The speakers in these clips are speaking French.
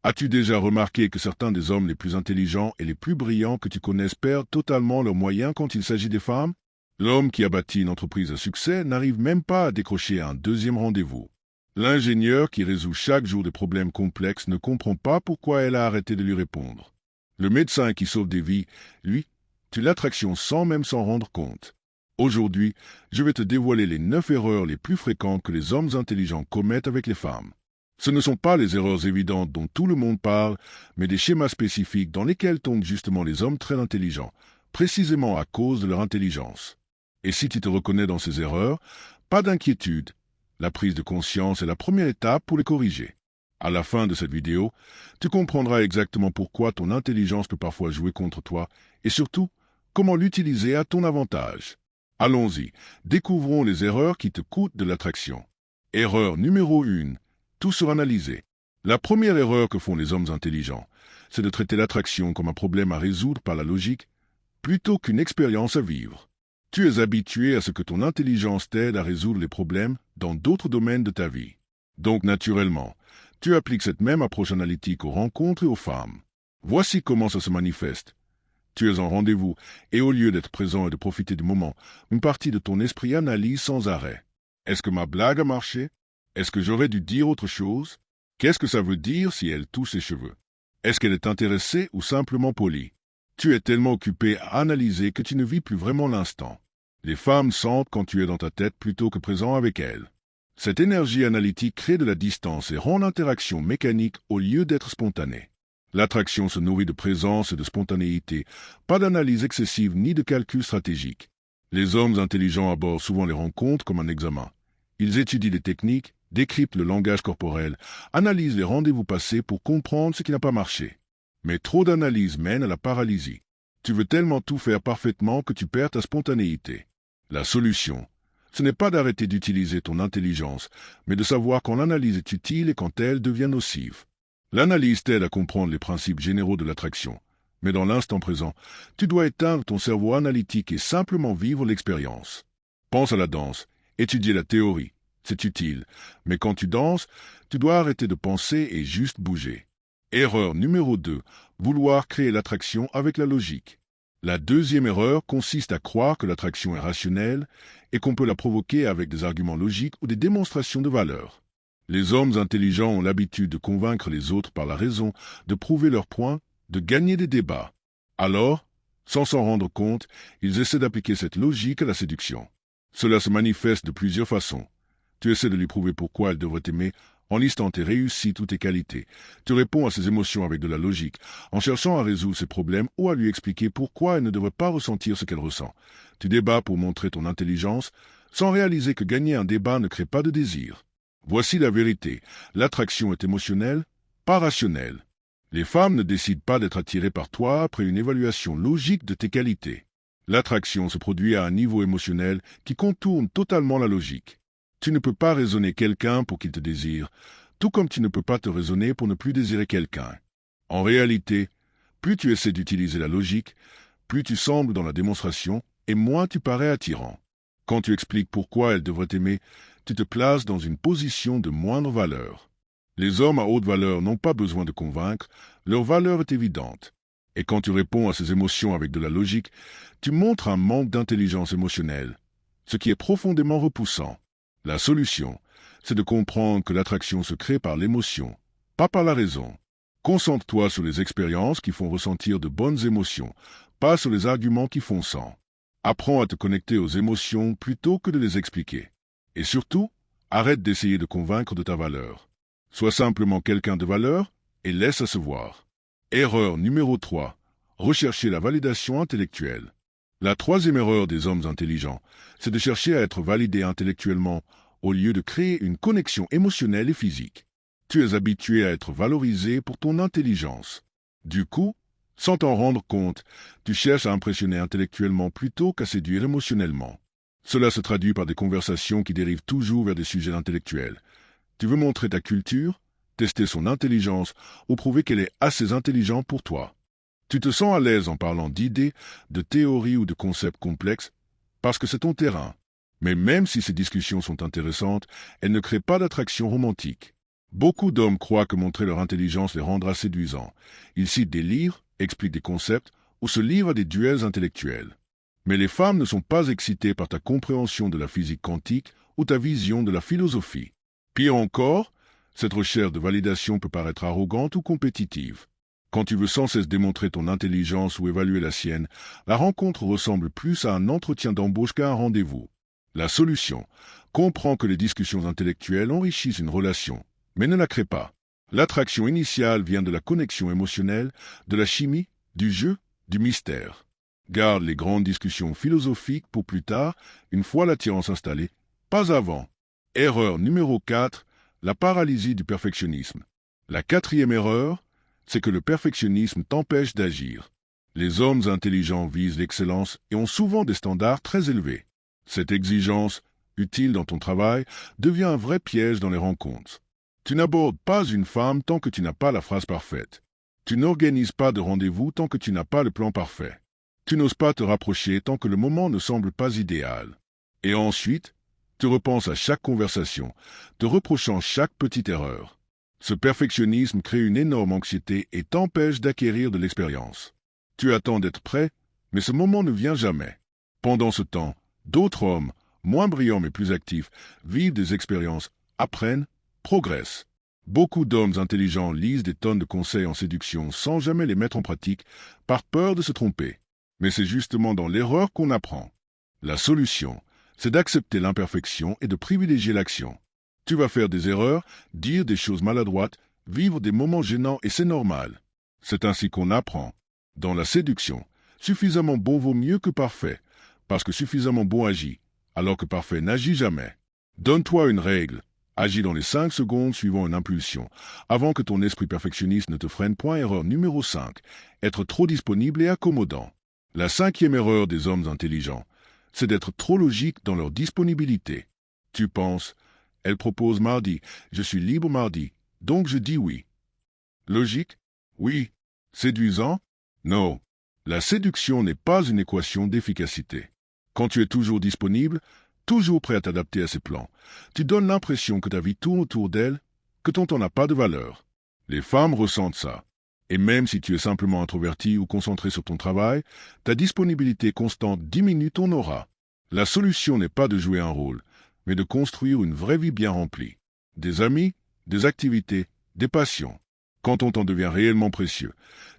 As-tu déjà remarqué que certains des hommes les plus intelligents et les plus brillants que tu connaisses perdent totalement leurs moyens quand il s'agit des femmes? L'homme qui a bâti une entreprise à succès n'arrive même pas à décrocher un deuxième rendez-vous. L'ingénieur qui résout chaque jour des problèmes complexes ne comprend pas pourquoi elle a arrêté de lui répondre. Le médecin qui sauve des vies, lui, tue l'attraction sans même s'en rendre compte. Aujourd'hui, je vais te dévoiler les 9 erreurs les plus fréquentes que les hommes intelligents commettent avec les femmes. Ce ne sont pas les erreurs évidentes dont tout le monde parle, mais des schémas spécifiques dans lesquels tombent justement les hommes très intelligents, précisément à cause de leur intelligence. Et si tu te reconnais dans ces erreurs, pas d'inquiétude. La prise de conscience est la première étape pour les corriger. À la fin de cette vidéo, tu comprendras exactement pourquoi ton intelligence peut parfois jouer contre toi et surtout, comment l'utiliser à ton avantage. Allons-y, découvrons les erreurs qui te coûtent de l'attraction. Erreur numéro 1. Tout suranalysé. La première erreur que font les hommes intelligents, c'est de traiter l'attraction comme un problème à résoudre par la logique, plutôt qu'une expérience à vivre. Tu es habitué à ce que ton intelligence t'aide à résoudre les problèmes dans d'autres domaines de ta vie. Donc, naturellement, tu appliques cette même approche analytique aux rencontres et aux femmes. Voici comment ça se manifeste. Tu es en rendez-vous, et au lieu d'être présent et de profiter du moment, une partie de ton esprit analyse sans arrêt. Est-ce que ma blague a marché? Est-ce que j'aurais dû dire autre chose? Qu'est-ce que ça veut dire si elle touche ses cheveux? Est-ce qu'elle est intéressée ou simplement polie? Tu es tellement occupé à analyser que tu ne vis plus vraiment l'instant. Les femmes sentent quand tu es dans ta tête plutôt que présent avec elles. Cette énergie analytique crée de la distance et rend l'interaction mécanique au lieu d'être spontanée. L'attraction se nourrit de présence et de spontanéité, pas d'analyse excessive ni de calcul stratégique. Les hommes intelligents abordent souvent les rencontres comme un examen. Ils étudient les techniques, décryptent le langage corporel, analysent les rendez-vous passés pour comprendre ce qui n'a pas marché. Mais trop d'analyse mène à la paralysie. Tu veux tellement tout faire parfaitement que tu perds ta spontanéité. La solution, ce n'est pas d'arrêter d'utiliser ton intelligence, mais de savoir quand l'analyse est utile et quand elle devient nocive. L'analyse t'aide à comprendre les principes généraux de l'attraction. Mais dans l'instant présent, tu dois éteindre ton cerveau analytique et simplement vivre l'expérience. Pense à la danse, étudier la théorie, c'est utile. Mais quand tu danses, tu dois arrêter de penser et juste bouger. Erreur numéro 2, vouloir créer l'attraction avec la logique. La deuxième erreur consiste à croire que l'attraction est rationnelle et qu'on peut la provoquer avec des arguments logiques ou des démonstrations de valeur. Les hommes intelligents ont l'habitude de convaincre les autres par la raison, de prouver leurs points, de gagner des débats. Alors, sans s'en rendre compte, ils essaient d'appliquer cette logique à la séduction. Cela se manifeste de plusieurs façons. Tu essaies de lui prouver pourquoi elle devrait t'aimer en listant tes réussites ou tes qualités. Tu réponds à ses émotions avec de la logique, en cherchant à résoudre ses problèmes ou à lui expliquer pourquoi elle ne devrait pas ressentir ce qu'elle ressent. Tu débats pour montrer ton intelligence, sans réaliser que gagner un débat ne crée pas de désir. Voici la vérité. L'attraction est émotionnelle, pas rationnelle. Les femmes ne décident pas d'être attirées par toi après une évaluation logique de tes qualités. L'attraction se produit à un niveau émotionnel qui contourne totalement la logique. Tu ne peux pas raisonner quelqu'un pour qu'il te désire, tout comme tu ne peux pas te raisonner pour ne plus désirer quelqu'un. En réalité, plus tu essaies d'utiliser la logique, plus tu sembles dans la démonstration et moins tu parais attirant. Quand tu expliques pourquoi elle devrait t'aimer, tu te places dans une position de moindre valeur. Les hommes à haute valeur n'ont pas besoin de convaincre, leur valeur est évidente. Et quand tu réponds à ces émotions avec de la logique, tu montres un manque d'intelligence émotionnelle, ce qui est profondément repoussant. La solution, c'est de comprendre que l'attraction se crée par l'émotion, pas par la raison. Concentre-toi sur les expériences qui font ressentir de bonnes émotions, pas sur les arguments qui font sang. Apprends à te connecter aux émotions plutôt que de les expliquer. Et surtout, arrête d'essayer de convaincre de ta valeur. Sois simplement quelqu'un de valeur et laisse se voir. Erreur numéro 3. Rechercher la validation intellectuelle. La troisième erreur des hommes intelligents, c'est de chercher à être validé intellectuellement au lieu de créer une connexion émotionnelle et physique. Tu es habitué à être valorisé pour ton intelligence. Du coup, sans t'en rendre compte, tu cherches à impressionner intellectuellement plutôt qu'à séduire émotionnellement. Cela se traduit par des conversations qui dérivent toujours vers des sujets intellectuels. Tu veux montrer ta culture, tester son intelligence ou prouver qu'elle est assez intelligente pour toi. Tu te sens à l'aise en parlant d'idées, de théories ou de concepts complexes parce que c'est ton terrain. Mais même si ces discussions sont intéressantes, elles ne créent pas d'attraction romantique. Beaucoup d'hommes croient que montrer leur intelligence les rendra séduisants. Ils citent des livres, expliquent des concepts ou se livrent à des duels intellectuels. Mais les femmes ne sont pas excitées par ta compréhension de la physique quantique ou ta vision de la philosophie. Pire encore, cette recherche de validation peut paraître arrogante ou compétitive. Quand tu veux sans cesse démontrer ton intelligence ou évaluer la sienne, la rencontre ressemble plus à un entretien d'embauche qu'à un rendez-vous. La solution: comprends que les discussions intellectuelles enrichissent une relation, mais ne la créent pas. L'attraction initiale vient de la connexion émotionnelle, de la chimie, du jeu, du mystère. Garde les grandes discussions philosophiques pour plus tard, une fois l'attirance installée, pas avant. Erreur numéro 4, la paralysie du perfectionnisme. La quatrième erreur, c'est que le perfectionnisme t'empêche d'agir. Les hommes intelligents visent l'excellence et ont souvent des standards très élevés. Cette exigence, utile dans ton travail, devient un vrai piège dans les rencontres. Tu n'abordes pas une femme tant que tu n'as pas la phrase parfaite. Tu n'organises pas de rendez-vous tant que tu n'as pas le plan parfait. Tu n'oses pas te rapprocher tant que le moment ne semble pas idéal. Et ensuite, tu repenses à chaque conversation, te reprochant chaque petite erreur. Ce perfectionnisme crée une énorme anxiété et t'empêche d'acquérir de l'expérience. Tu attends d'être prêt, mais ce moment ne vient jamais. Pendant ce temps, d'autres hommes, moins brillants mais plus actifs, vivent des expériences, apprennent, progressent. Beaucoup d'hommes intelligents lisent des tonnes de conseils en séduction sans jamais les mettre en pratique, par peur de se tromper. Mais c'est justement dans l'erreur qu'on apprend. La solution, c'est d'accepter l'imperfection et de privilégier l'action. Tu vas faire des erreurs, dire des choses maladroites, vivre des moments gênants et c'est normal. C'est ainsi qu'on apprend. Dans la séduction, suffisamment bon vaut mieux que parfait, parce que suffisamment bon agit, alors que parfait n'agit jamais. Donne-toi une règle. Agis dans les 5 secondes suivant une impulsion, avant que ton esprit perfectionniste ne te freine. Erreur numéro 5. Être trop disponible et accommodant. La 5e erreur des hommes intelligents, c'est d'être trop logique dans leur disponibilité. Tu penses, elle propose mardi, je suis libre mardi, donc je dis oui. Logique? Oui. Séduisant? Non. La séduction n'est pas une équation d'efficacité. Quand tu es toujours disponible, toujours prêt à t'adapter à ses plans, tu donnes l'impression que ta vie tourne autour d'elle, que ton temps n'a pas de valeur. Les femmes ressentent ça. Et même si tu es simplement introverti ou concentré sur ton travail, ta disponibilité constante diminue ton aura. La solution n'est pas de jouer un rôle, mais de construire une vraie vie bien remplie. Des amis, des activités, des passions. Quand ton temps devient réellement précieux,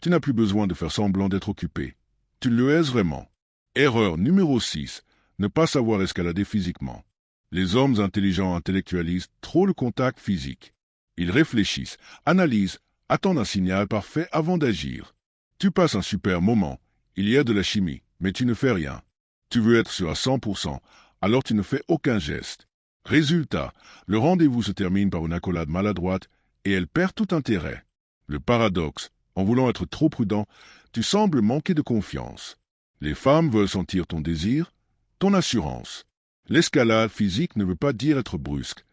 tu n'as plus besoin de faire semblant d'être occupé. Tu le es vraiment. Erreur numéro 6. Ne pas savoir escalader physiquement. Les hommes intelligents intellectualisent trop le contact physique. Ils réfléchissent, analysent, attendent un signal parfait avant d'agir. Tu passes un super moment, il y a de la chimie, mais tu ne fais rien. Tu veux être sûr à 100%, alors tu ne fais aucun geste. Résultat, le rendez-vous se termine par une accolade maladroite et elle perd tout intérêt. Le paradoxe, en voulant être trop prudent, tu sembles manquer de confiance. Les femmes veulent sentir ton désir, ton assurance. L'escalade physique ne veut pas dire être brusque.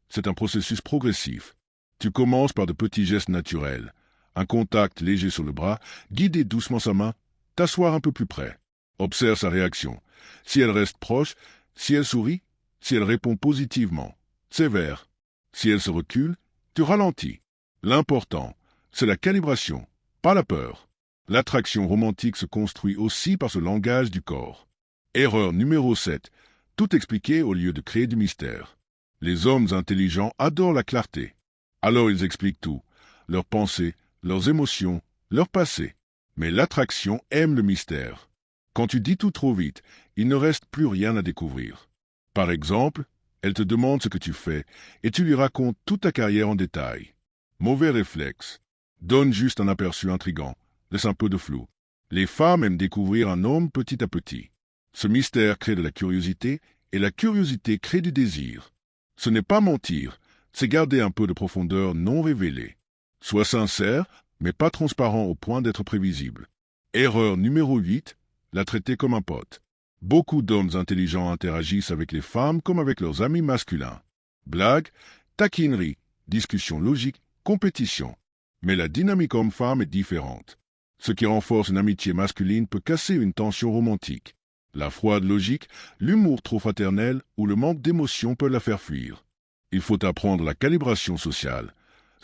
C'est un processus progressif. Tu commences par de petits gestes naturels. Un contact léger sur le bras, guider doucement sa main, t'asseoir un peu plus près. Observe sa réaction. Si elle reste proche, si elle sourit, si elle répond positivement, sévère. Si elle se recule, tu ralentis. L'important, c'est la calibration, pas la peur. L'attraction romantique se construit aussi par ce langage du corps. Erreur numéro 7. Tout expliquer au lieu de créer du mystère. Les hommes intelligents adorent la clarté. Alors ils expliquent tout, leurs pensées, leurs émotions, leur passé. Mais l'attraction aime le mystère. Quand tu dis tout trop vite, il ne reste plus rien à découvrir. Par exemple, elle te demande ce que tu fais et tu lui racontes toute ta carrière en détail. Mauvais réflexe. Donne juste un aperçu intrigant, laisse un peu de flou. Les femmes aiment découvrir un homme petit à petit. Ce mystère crée de la curiosité et la curiosité crée du désir. Ce n'est pas mentir, c'est garder un peu de profondeur non révélée. Sois sincère, mais pas transparent au point d'être prévisible. Erreur numéro 8, la traiter comme un pote. Beaucoup d'hommes intelligents interagissent avec les femmes comme avec leurs amis masculins. Blagues, taquineries, discussions logiques, compétition. Mais la dynamique homme-femme est différente. Ce qui renforce une amitié masculine peut casser une tension romantique. La froide logique, l'humour trop fraternel ou le manque d'émotion peut la faire fuir. Il faut apprendre la calibration sociale,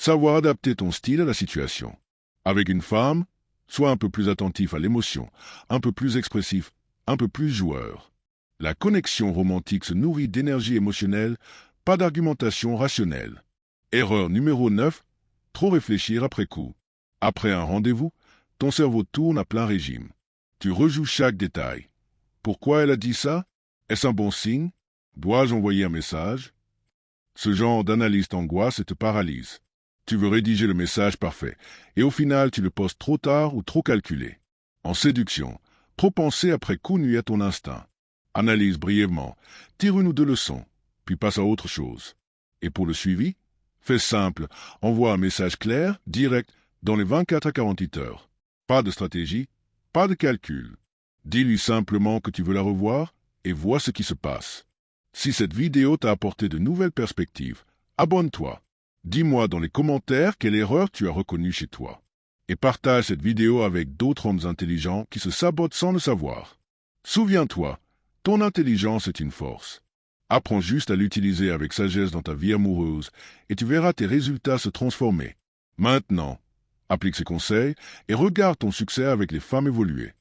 Savoir adapter ton style à la situation. Avec une femme, sois un peu plus attentif à l'émotion, un peu plus expressif, un peu plus joueur. La connexion romantique se nourrit d'énergie émotionnelle, pas d'argumentation rationnelle. Erreur numéro 9. Trop réfléchir après coup. Après un rendez-vous, ton cerveau tourne à plein régime. Tu rejoues chaque détail. Pourquoi elle a dit ça? Est-ce un bon signe? Dois-je envoyer un message? Ce genre d'analyse t'angoisse et te paralyse. Tu veux rédiger le message parfait, et au final tu le postes trop tard ou trop calculé. En séduction, trop penser après coup nuit à ton instinct. Analyse brièvement, tire une ou deux leçons, puis passe à autre chose. Et pour le suivi, fais simple, envoie un message clair, direct, dans les 24 à 48 heures. Pas de stratégie, pas de calcul. Dis-lui simplement que tu veux la revoir et vois ce qui se passe. Si cette vidéo t'a apporté de nouvelles perspectives, abonne-toi. Dis-moi dans les commentaires quelle erreur tu as reconnue chez toi. Et partage cette vidéo avec d'autres hommes intelligents qui se sabotent sans le savoir. Souviens-toi, ton intelligence est une force. Apprends juste à l'utiliser avec sagesse dans ta vie amoureuse et tu verras tes résultats se transformer. Maintenant, applique ces conseils et regarde ton succès avec les femmes évoluer.